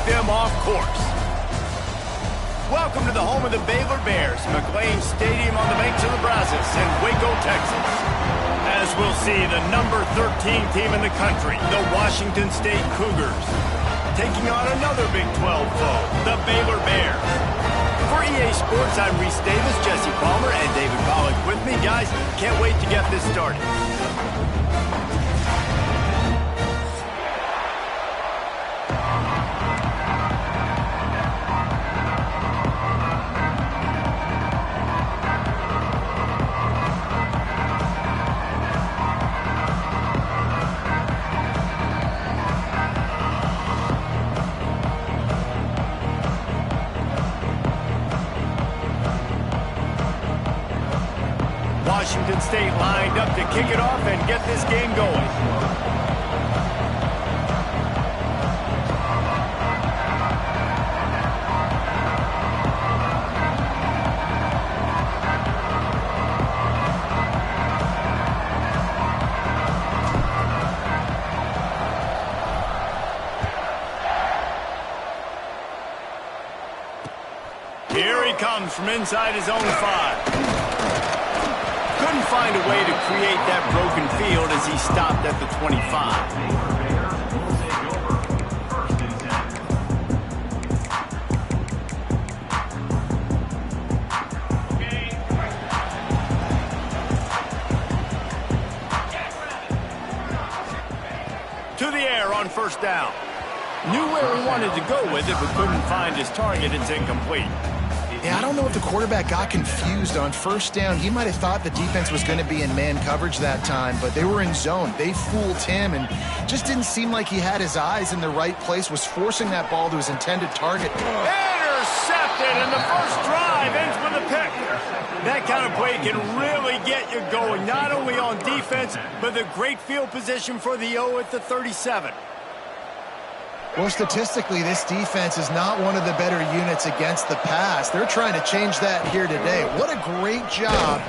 them off course. Welcome to the home of the Baylor Bears, McLean Stadium on the banks of the Brazos in Waco, Texas. As we'll see, the number 13 team in the country, the Washington State Cougars, taking on another Big 12 foe, the Baylor Bears. For EA Sports, I'm Reese Davis, Jesse Palmer, and David Pollack with me. Guys, can't wait to get this started. Washington State lined up to kick it off and get this game going. Here he comes from inside his own 5. Couldn't find a way to create that broken field as he stopped at the 25. To the air on first down. Knew where he wanted to go with it, but couldn't find his target. It's incomplete. Yeah, I don't know if the quarterback got confused on first down. He might have thought the defense was going to be in man coverage that time, but they were in zone. They fooled him and just didn't seem like he had his eyes in the right place, was forcing that ball to his intended target. Intercepted, and the first drive ends with a pick. That kind of play can really get you going, not only on defense, but the great field position for the O at the 37. Well, statistically, this defense is not one of the better units against the pass. They're trying to change that here today. What a great job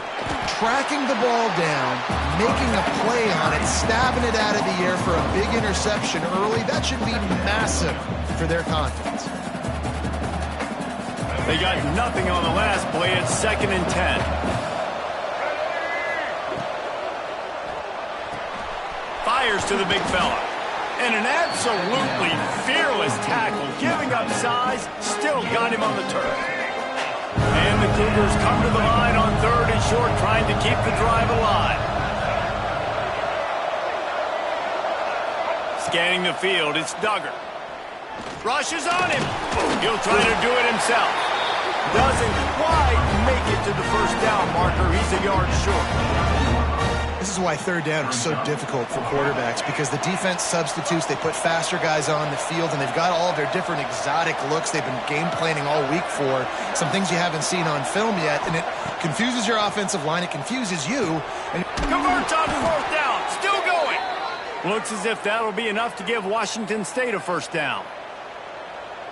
tracking the ball down, making a play on it, stabbing it out of the air for a big interception early. That should be massive for their confidence. They got nothing on the last play. It's 2nd and 10. Fires to the big fella. And an absolutely fearless tackle, giving up size, still got him on the turf. And the Cougars come to the line on 3rd and short, trying to keep the drive alive. Scanning the field, it's Duggar. Rushes on him. He'll try to do it himself. Doesn't quite make it to the first down marker. He's a yard short. This is why 3rd down is so difficult for quarterbacks, because the defense substitutes, they put faster guys on the field, and they've got all of their different exotic looks they've been game planning all week for, some things you haven't seen on film yet, and it confuses your offensive line, it confuses you. And converts on 4th down, still going. Looks as if that'll be enough to give Washington State a first down.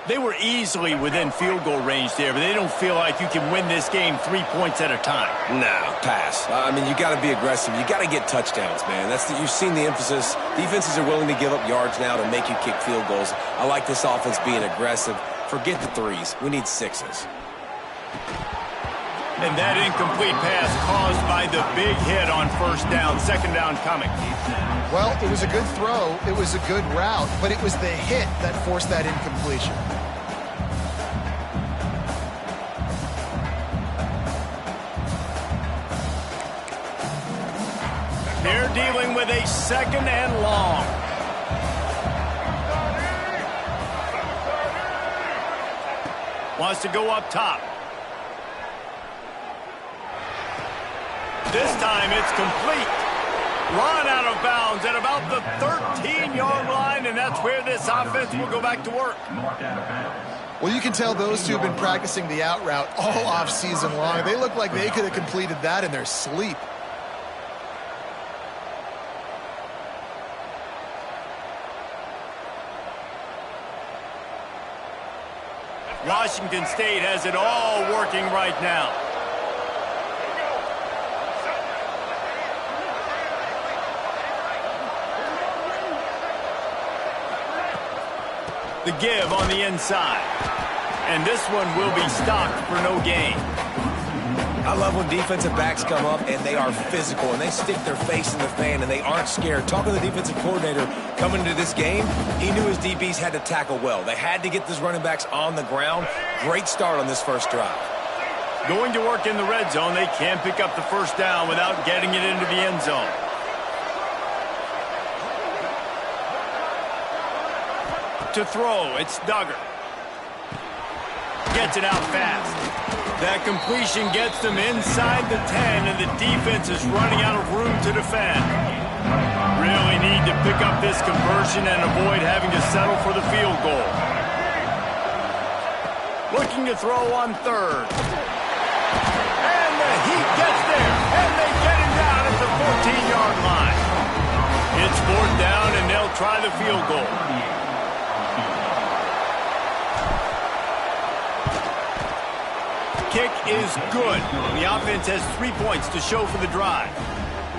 They were easily within field goal range there, but they don't feel like you can win this game 3 points at a time. No, pass. I mean, you got to be aggressive. You got to get touchdowns, man. You've seen the emphasis. Defenses are willing to give up yards now to make you kick field goals. I like this offense being aggressive. Forget the 3s. We need 6s. And that incomplete pass caused by the big hit on first down. 2nd down coming. Well, it was a good throw, it was a good route, but it was the hit that forced that incompletion. They're dealing with a 2nd and long. Wants to go up top. This time it's complete. Run out of bounds at about the 13-yard line, and that's where this offense will go back to work. Well, you can tell those two have been practicing the out route all off-season long. They look like they could have completed that in their sleep. Washington State has it all working right now. The give on the inside. And this one will be stopped for no gain. I love when defensive backs come up and they are physical and they stick their face in the fan and they aren't scared. Talking to the defensive coordinator coming into this game, he knew his DBs had to tackle well. They had to get these running backs on the ground. Great start on this first drive. Going to work in the red zone, they can't pick up the first down without getting it into the end zone. To throw, it's Duggar. Gets it out fast. That completion gets them inside the 10, and the defense is running out of room to defend. Really need to pick up this conversion and avoid having to settle for the field goal. Looking to throw on third. And the Heat gets there, and they get him down at the 14-yard line. It's fourth down, and they'll try the field goal. Kick is good. The offense has 3 points to show for the drive.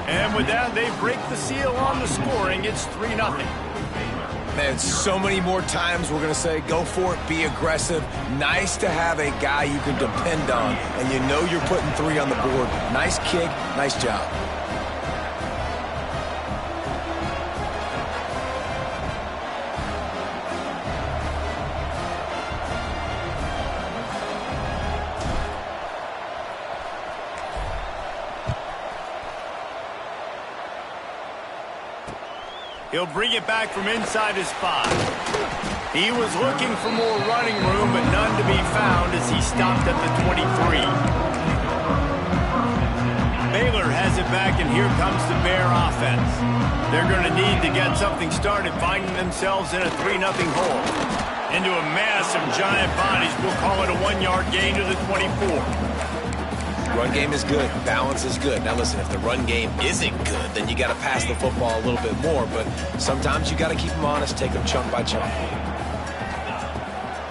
And with that, they break the seal on the scoring. It's 3-0. Man, so many more times we're going to say, go for it, be aggressive. Nice to have a guy you can depend on, and you know you're putting 3 on the board. Nice kick, nice job. He'll bring it back from inside his 5. He was looking for more running room, but none to be found as he stopped at the 23. Baylor has it back, and here comes the Bear offense. They're going to need to get something started, finding themselves in a 3-0 hole. Into a mass of giant bodies, we'll call it a 1-yard gain to the 24. Run game is good. Balance is good. Now listen, if the run game isn't good, then you got to pass the football a little bit more. But sometimes you got to keep them honest, take them chunk by chunk.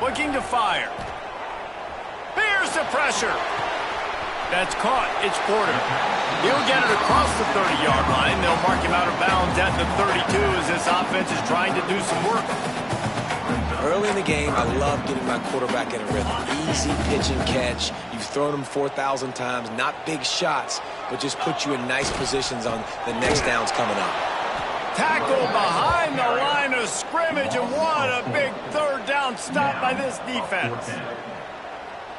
Looking to fire. Here's the pressure. That's caught. It's Porter. He'll get it across the 30-yard line. They'll mark him out of bounds at the 32 as this offense is trying to do some work. Early in the game, I love getting my quarterback in a rhythm. Easy pitch and catch. You've thrown them 4,000 times. Not big shots, but just put you in nice positions on the next downs coming up. Tackle behind the line of scrimmage, and what a big third down stop by this defense.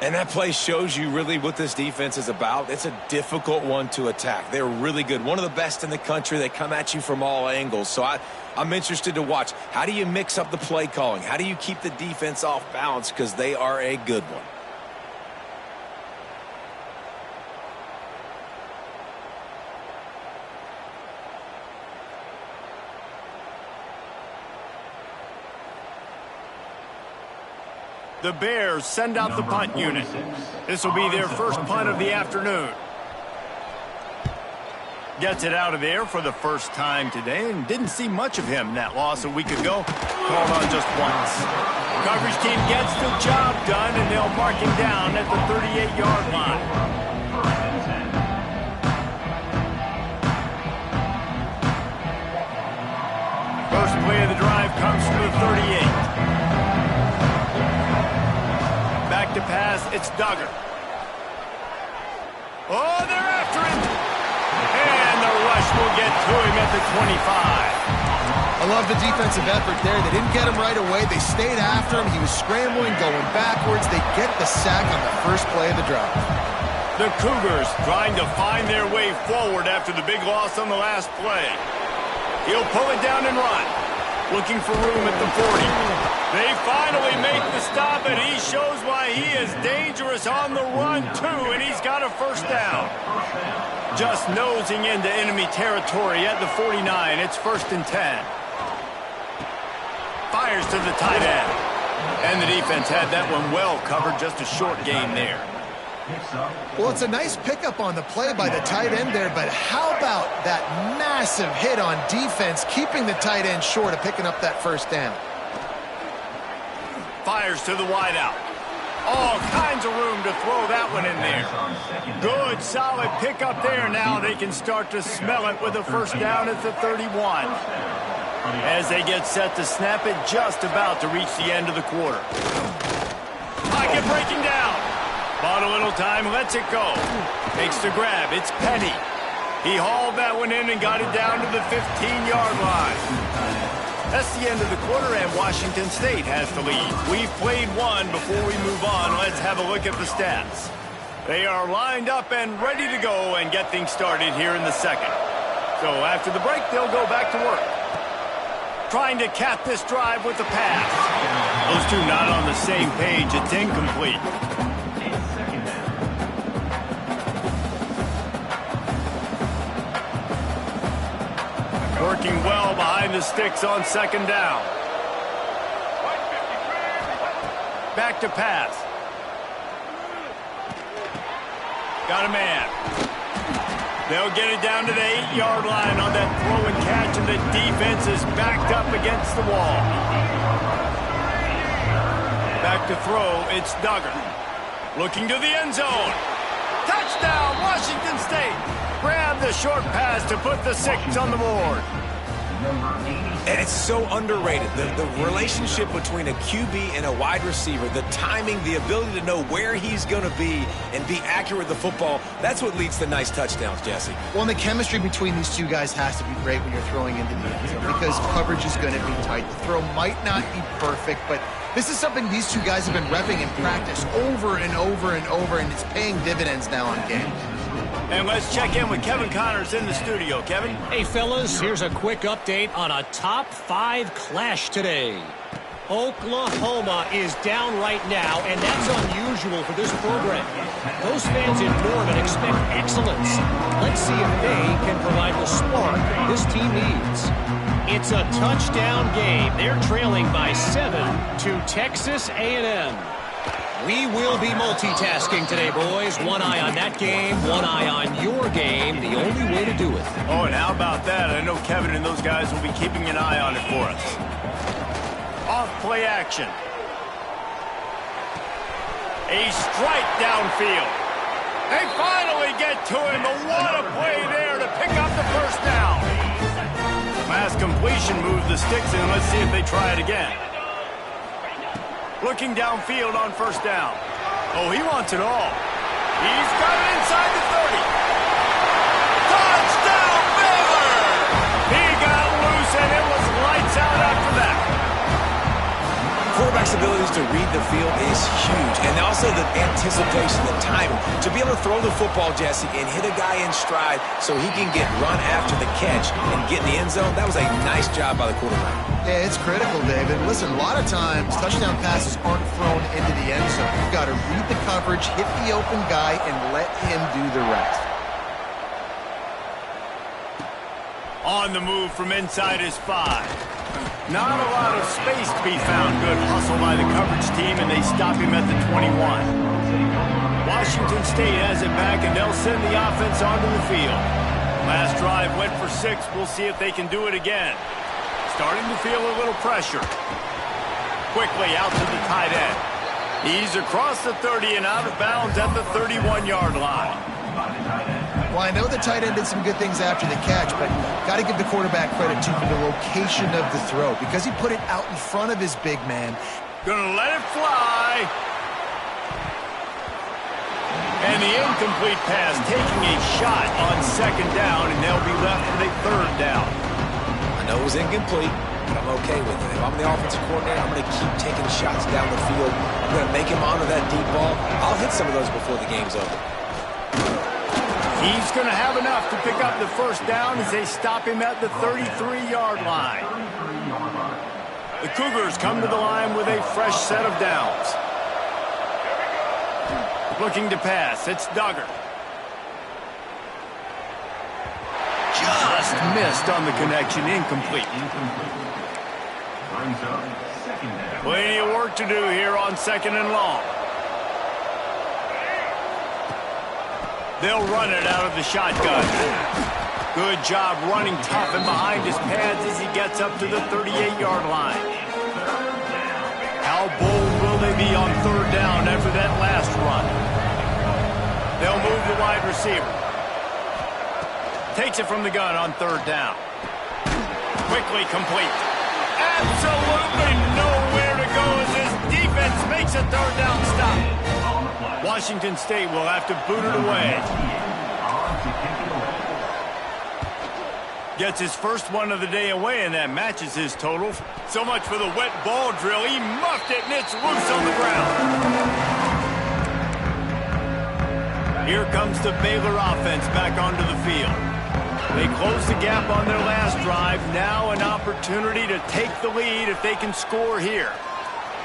And that play shows you really what this defense is about. It's a difficult one to attack. They're really good. One of the best in the country. They come at you from all angles. So I'm interested to watch. How do you mix up the play calling? How do you keep the defense off balance? Because they are a good one. The Bears send out the punt unit. This will be their first punt of the afternoon. Gets it out of there for the first time today, and didn't see much of him in that loss a week ago. Called on just once. Coverage team gets the job done, and they'll mark him down at the 38-yard line. First play of the drive comes from the 38. Back to pass, it's Duggar. Oh, they're after him. And the rush will get to him at the 25. I love the defensive effort there. They didn't get him right away. They stayed after him. He was scrambling, going backwards. They get the sack on the first play of the drive. The Cougars trying to find their way forward after the big loss on the last play. He'll pull it down and run. Looking for room at the 40. They finally make the stop, and he shows why he is dangerous on the run, too, and he's got a first down. Just nosing into enemy territory at the 49. It's 1st and 10. Fires to the tight end. And the defense had that one well covered, just a short gain there. Well, it's a nice pickup on the play by the tight end there, but how about that massive hit on defense, keeping the tight end short of picking up that first down? Fires to the wideout. All kinds of room to throw that one in there. Good, solid pickup there. Now they can start to smell it with a first down at the 31. as they get set to snap it, just about to reach the end of the quarter. Pocket breaking down. Bought a little time, lets it go. Makes the grab. It's Penny. He hauled that one in and got it down to the 15-yard line. That's the end of the quarter, and Washington State has the lead. We've played one. Before we move on, let's have a look at the stats. They are lined up and ready to go and get things started here in the second. So after the break, they'll go back to work. Trying to cap this drive with the pass. Those two not on the same page. It's incomplete. Working well behind the sticks on second down. Back to pass. Got a man. They'll get it down to the 8-yard line on that throw and catch, and the defense is backed up against the wall. Back to throw, it's Duggar. Looking to the end zone. Touchdown, Washington State. Grab the short pass to put the 6 on the board. And it's so underrated. The relationship between a QB and a wide receiver, the timing, the ability to know where he's going to be and be accurate with the football, that's what leads to nice touchdowns, Jesse. Well, and the chemistry between these two guys has to be great when you're throwing into the end zone because coverage is going to be tight. The throw might not be perfect, but this is something these two guys have been repping in practice over and over and over, and it's paying dividends now on games. And let's check in with Kevin Connors in the studio. Kevin? Hey, fellas, here's a quick update on a top 5 clash today. Oklahoma is down right now, and that's unusual for this program. Those fans in Norman expect excellence. Let's see if they can provide the spark this team needs. It's a touchdown game. They're trailing by 7 to Texas A&M. We will be multitasking today, boys. One eye on that game, one eye on your game. The only way to do it. Oh, and how about that? I know Kevin and those guys will be keeping an eye on it for us. Off play action. A strike downfield. They finally get to him, but what a play there to pick up the first down. Last completion moved the sticks in. Let's see if they try it again. Looking downfield on first down. Oh, he wants it all. He's got it inside the 30. Touchdown, Baylor! He got loose, and it was lights out after that. Quarterback's abilities to read the field is huge, and also the anticipation, the timing. To be able to throw the football, Jesse, and hit a guy in stride so he can get run after the catch and get in the end zone, that was a nice job by the quarterback. Yeah, it's critical, David. Listen, a lot of times touchdown passes aren't thrown into the end zone. You've got to read the coverage, hit the open guy, and let him do the rest. On the move from inside his 5. Not a lot of space to be found. Good hustle by the coverage team, and they stop him at the 21. Washington State has it back, and they'll send the offense onto the field. Last drive went for 6. We'll see if they can do it again. Starting to feel a little pressure. Quickly out to the tight end. He's across the 30 and out of bounds at the 31-yard line. Well, I know the tight end did some good things after the catch, but got to give the quarterback credit, too, for the location of the throw because he put it out in front of his big man. Gonna let it fly. And the incomplete pass taking a shot on second down, and they'll be left with a third down. I know it was incomplete, but I'm okay with it. If I'm the offensive coordinator, I'm going to keep taking shots down the field. I'm going to make him honor that deep ball. I'll hit some of those before the game's over. He's going to have enough to pick up the first down as they stop him at the 33-yard line. The Cougars come to the line with a fresh set of downs. Looking to pass, it's Duggar. Just missed on the connection, incomplete. Plenty of work to do here on second and long. They'll run it out of the shotgun. Good job running tough and behind his pads as he gets up to the 38-yard line. How bold will they be on third down after that last run? They'll move the wide receiver. Takes it from the gun on third down. quickly complete. Absolutely nowhere to go as this defense makes a third down stop. Washington State will have to boot it away. Gets his first one of the day away, and that matches his total. So much for the wet ball drill. He muffed it, and it's loose on the ground. Here comes the Baylor offense back onto the field. They close the gap on their last drive. Now an opportunity to take the lead if they can score here.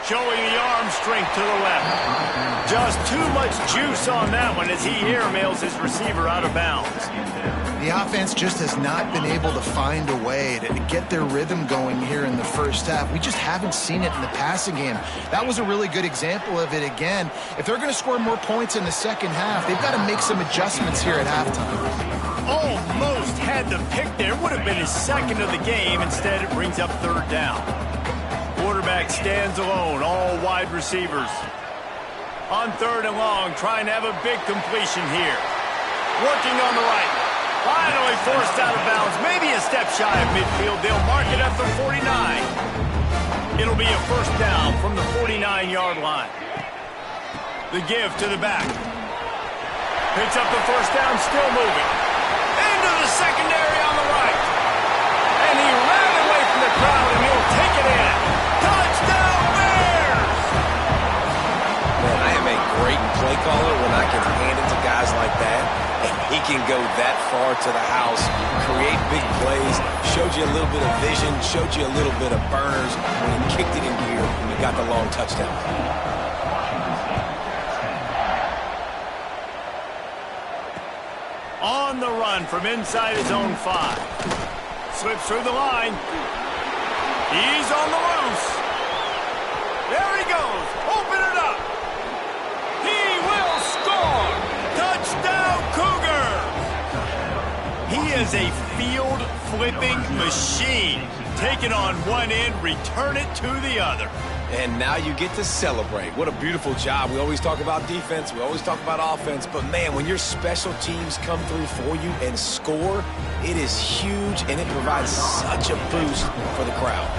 Showing the arm strength to the left. Just too much juice on that one as he airmails his receiver out of bounds. The offense just has not been able to find a way to get their rhythm going here in the first half. We just haven't seen it in the passing game. That was a really good example of it again. If they're going to score more points in the second half, they've got to make some adjustments here at halftime. Almost had the pick there. Would have been his second of the game. Instead, it brings up third down. Quarterback stands alone, all wide receivers. On third and long, trying to have a big completion here. Working on the right. Finally forced out of bounds. Maybe a step shy of midfield. They'll mark it at the 49. It'll be a first down from the 49-yard line. The give to the back. Picks up the first down, still moving. Into the secondary on the right. And he ran away from the crowd, and he'll take it in. Touchdown, Bears! Man, I am a great play caller when I can hand it to guys like that. And he can go that far to the house, create big plays, showed you a little bit of vision, showed you a little bit of burners when he kicked it in gear and he got the long touchdown. On the run from inside his own 5. Slips through the line. He's on the loose. There he goes. Open it up. He will score. Touchdown, Cougars. He is a field-flipping machine. Take it on one end, return it to the other. And now you get to celebrate. What a beautiful job. We always talk about defense. We always talk about offense. But, man, when your special teams come through for you and score, it is huge, and it provides such a boost for the crowd.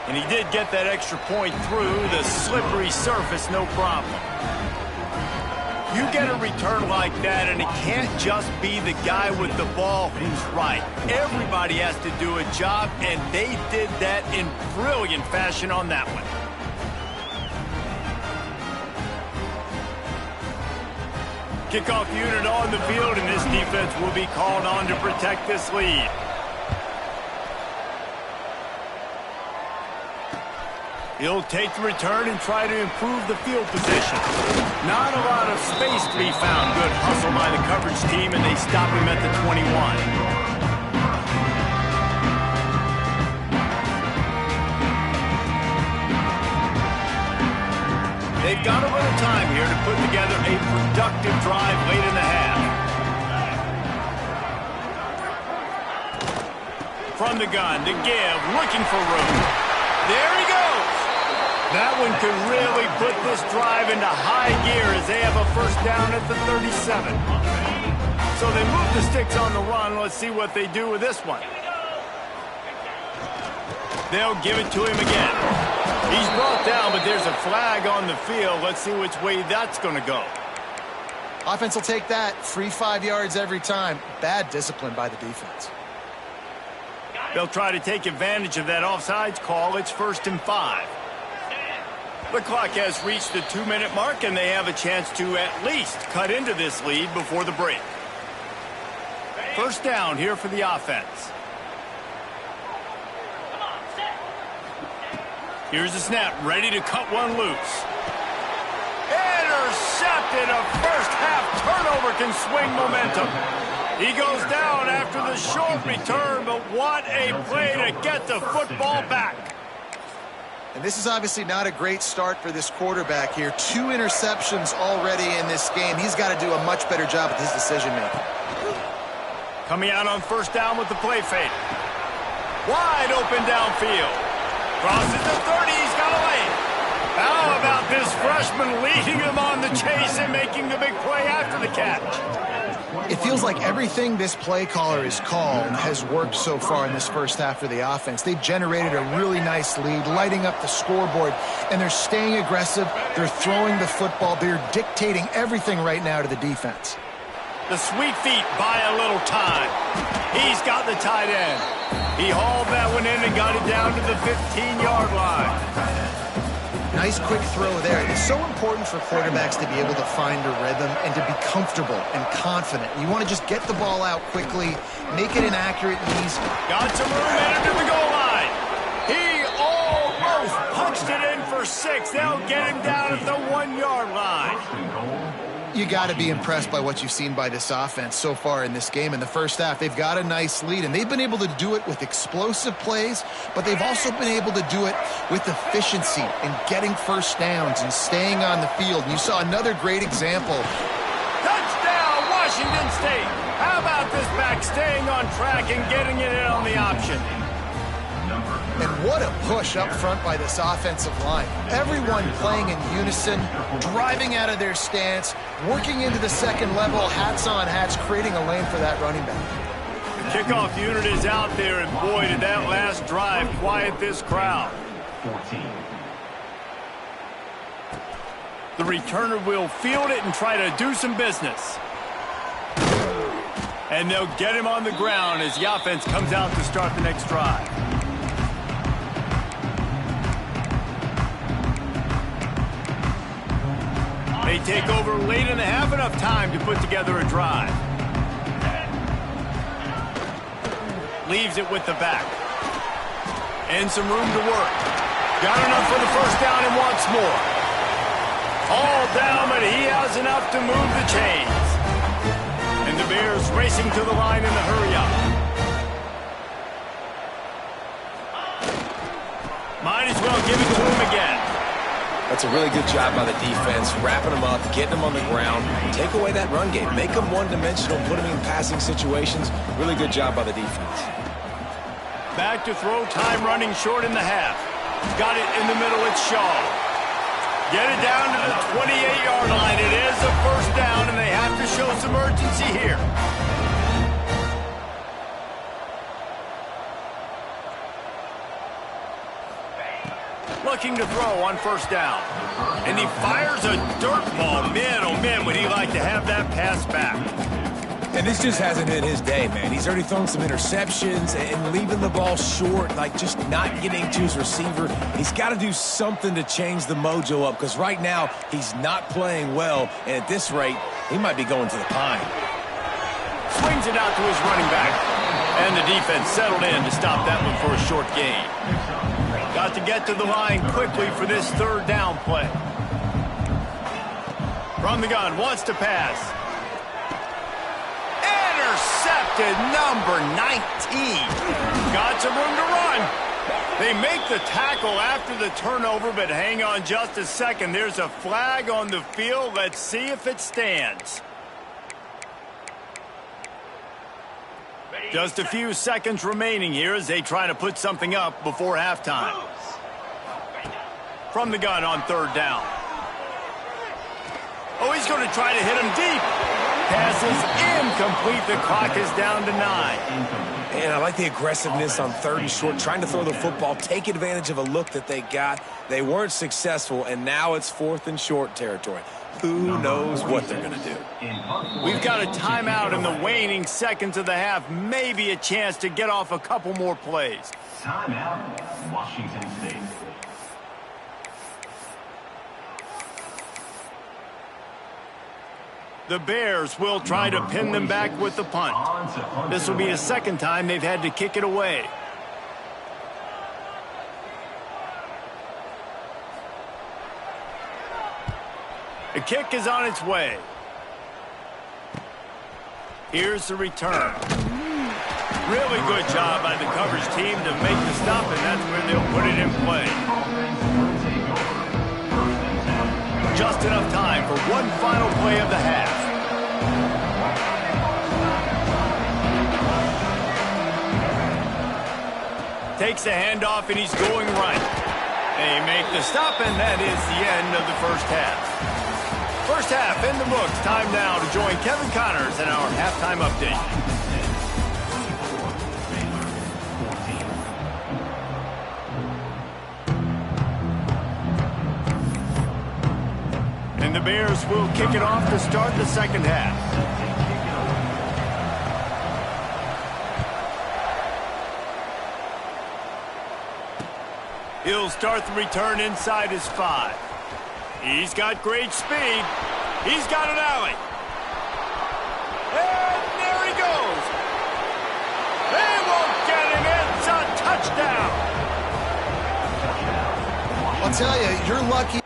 And he did get that extra point through the slippery surface, no problem. You get a return like that, and it can't just be the guy with the ball who's right. Everybody has to do a job, and they did that in brilliant fashion on that one. Kickoff unit on the field, and this defense will be called on to protect this lead. He'll take the return and try to improve the field position. Not a lot of space to be found. Good hustle by the coverage team, and they stop him at the 21. They've got a little time here to put together a productive drive late in the half. From the gun, to give, looking for room. There he goes. That one could really put this drive into high gear as they have a first down at the 37. So they move the sticks on the run. Let's see what they do with this one. They'll give it to him again. He's brought down, but there's a flag on the field. Let's see which way that's going to go. Offense will take that. Free 5 yards every time. Bad discipline by the defense. They'll try to take advantage of that offsides call. It's 1st and 5. The clock has reached the 2-minute mark, and they have a chance to at least cut into this lead before the break. First down here for the offense. Here's the snap, ready to cut one loose. Intercepted. A first-half turnover can swing momentum. He goes down after the short return, but what a play to get the football back. And this is obviously not a great start for this quarterback here. 2 interceptions already in this game. He's got to do a much better job with his decision-making. Coming out on first down with the play fake. Wide open downfield. Crosses the 30. He's got a lane. How about this freshman leading him on the chase and making the big play after the catch? It feels like everything this play caller has called has worked so far in this first half for the offense. They've generated a really nice lead, lighting up the scoreboard, and they're staying aggressive. They're throwing the football. They're dictating everything right now to the defense. The sweet feet buy a little time. He's got the tight end. He hauled that one in and got it down to the 15-yard line. Nice quick throw there. It's so important for quarterbacks to be able to find a rhythm and to be comfortable and confident. You want to just get the ball out quickly, make it an accurate and easy. Got some room in him to the goal line. He almost punched it in for 6. They'll get him down at the 1-yard line. You got to be impressed by what you've seen by this offense so far in this game. In the first half, they've got a nice lead, and they've been able to do it with explosive plays, but they've also been able to do it with efficiency and getting first downs and staying on the field. And you saw another great example. Touchdown, Washington State. How about this back staying on track and getting it in on the option? And what a push up front by this offensive line. Everyone playing in unison, driving out of their stance, working into the second level, hats on hats, creating a lane for that running back. The kickoff unit is out there, and boy, did that last drive quiet this crowd. 14. The returner will field it and try to do some business. And they'll get him on the ground as the offense comes out to start the next drive. They take over late in the half, enough time to put together a drive. Leaves it with the back. And some room to work. Got enough for the first down and wants more. All down, but he has enough to move the chains. And the Bears racing to the line in the hurry-up. Might as well give it to him again. That's a really good job by the defense, wrapping them up, getting them on the ground. Take away that run game. Make them one-dimensional, put them in passing situations. Really good job by the defense. Back to throw, time running short in the half. Got it in the middle, it's Shaw. Get it down to the 28-yard line. It is a first down, and they have to show some urgency here. Looking to throw on first down. And he fires a dirt ball. Man, oh man, would he like to have that pass back. And this just hasn't been his day, man. He's already thrown some interceptions and leaving the ball short, like just not getting to his receiver. He's got to do something to change the mojo up, because right now he's not playing well, and at this rate, he might be going to the pine. Swings it out to his running back. And the defense settled in to stop that one for a short gain. Got to get to the line quickly for this third down play. From the gun, wants to pass. Intercepted, number 19. Got some room to run. They make the tackle after the turnover, but hang on just a second. There's a flag on the field. Let's see if it stands. Just a few seconds remaining here as they try to put something up before halftime. From the gun on third down. Oh, he's going to try to hit him deep. Pass is incomplete. The clock is down to 9. And I like the aggressiveness on third and short, trying to throw the football, take advantage of a look that they got. They weren't successful, and now it's fourth and short territory. Who knows what they're going to do? We've got a timeout in the waning seconds of the half. Maybe a chance to get off a couple more plays. Timeout, Washington State. The Bears will try to pin them back with the punt. This will be the second time they've had to kick it away. The kick is on its way. Here's the return. Really good job by the coverage team to make the stop, and that's where they'll put it in play. Just enough time for one final play of the half. Takes the handoff, and he's going right. They make the stop, and that is the end of the first half. First half in the books. Time now to join Kevin Connors in our halftime update. And the Bears will kick it off to start the second half. He'll start the return inside his 5. He's got great speed. He's got an alley. And there he goes. They won't get him. It's a touchdown. I'll tell you, you're lucky.